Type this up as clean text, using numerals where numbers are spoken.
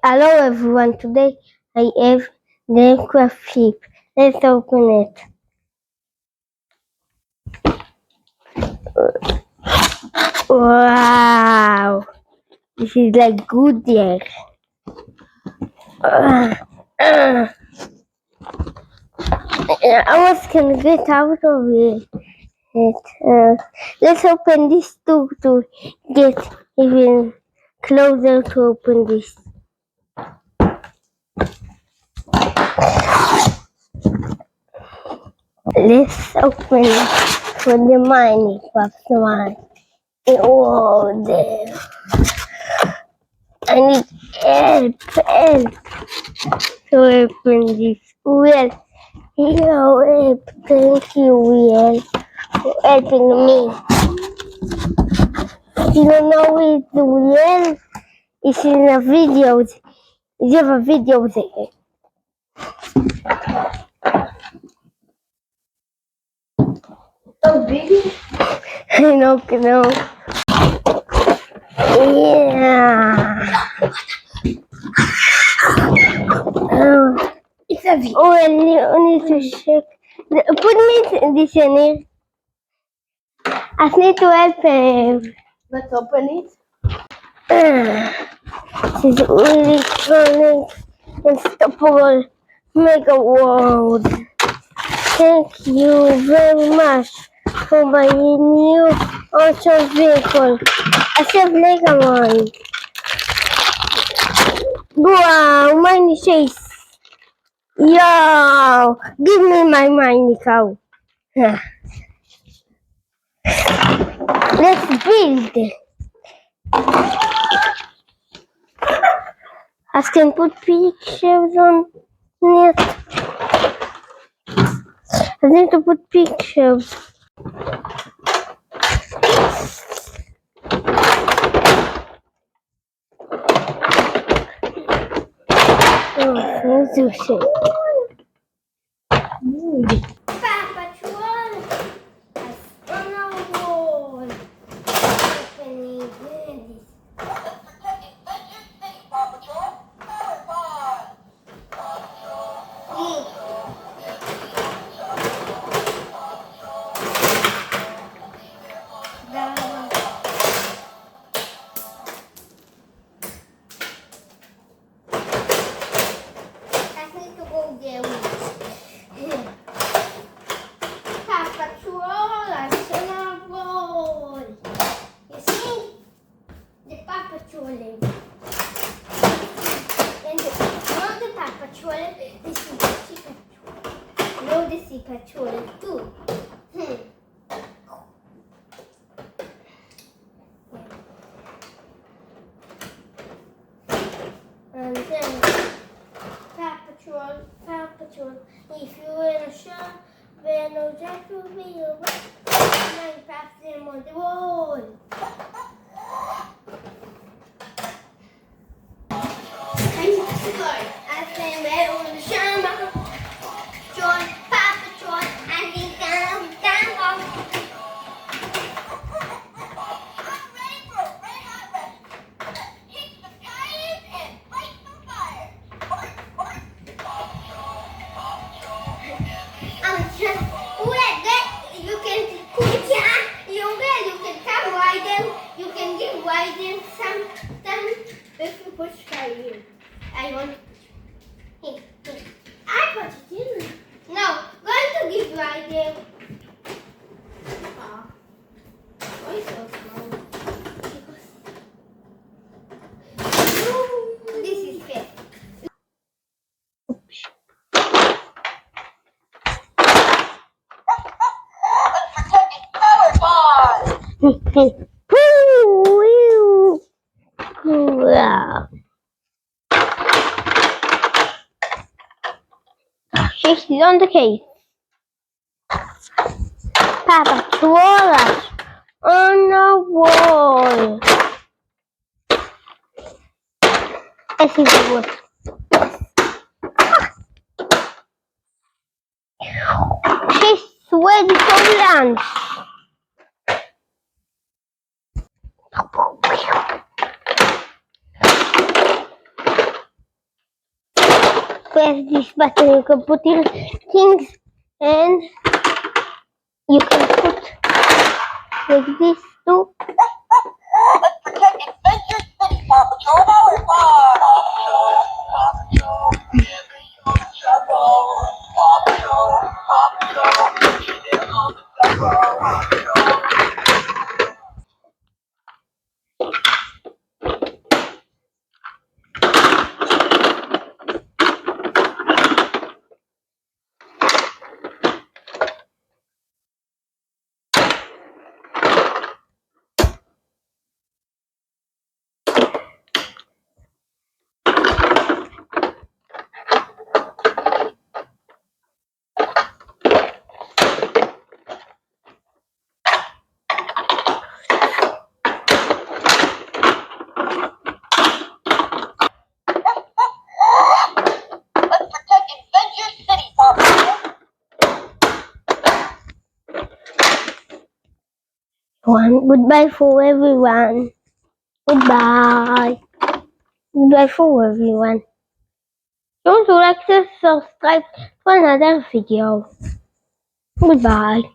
Hello everyone, today I have the craft sheep. Let's open it. Wow, this is like good there. I was gonna get out of it. Let's open this too to get even closer to open this. Let's open it for the Minecraft one. Oh, there. I need help to open this. Uriel, help. Thank you, Uriel, for helping me. You don't know it's Uriel? It's in a video. You have a video there. Oh, baby. I know. Yeah. It's a V. Oh, I need to check. Put me in this in here. I need to help him. Let's open it. This is really electronic unstoppable mega world. Thank you very much for my new awesome vehicle. I have Mega one. Wow, mini chase. Yo, give me my mini cow. Let's build. I can put pictures on it. I need to put pictures. Oh, so shit. Patrol on a wall. Opening this. I need to go there. Patrol on a wall. You see? The Paw Patrol. And not the Paw Patrol, the Sea Patrol. No, the Sea Patrol too. And then Paw Patrol. If you were sure where no jack will be away, then pass them on the wall. I say where on the summer, join Paw Patrol and be down. You can give widen sometimes if you put fire in. I want to put here. I put it in. No, going to give widen. Why so small? This is fair. Wow. She's on the case. Papa Patrol on the wall. I think it was. She's ready for lunch. press this button, you can put in things and you can put like this too. Goodbye for everyone. Goodbye. Goodbye for everyone. Don't like to subscribe for another video. Goodbye.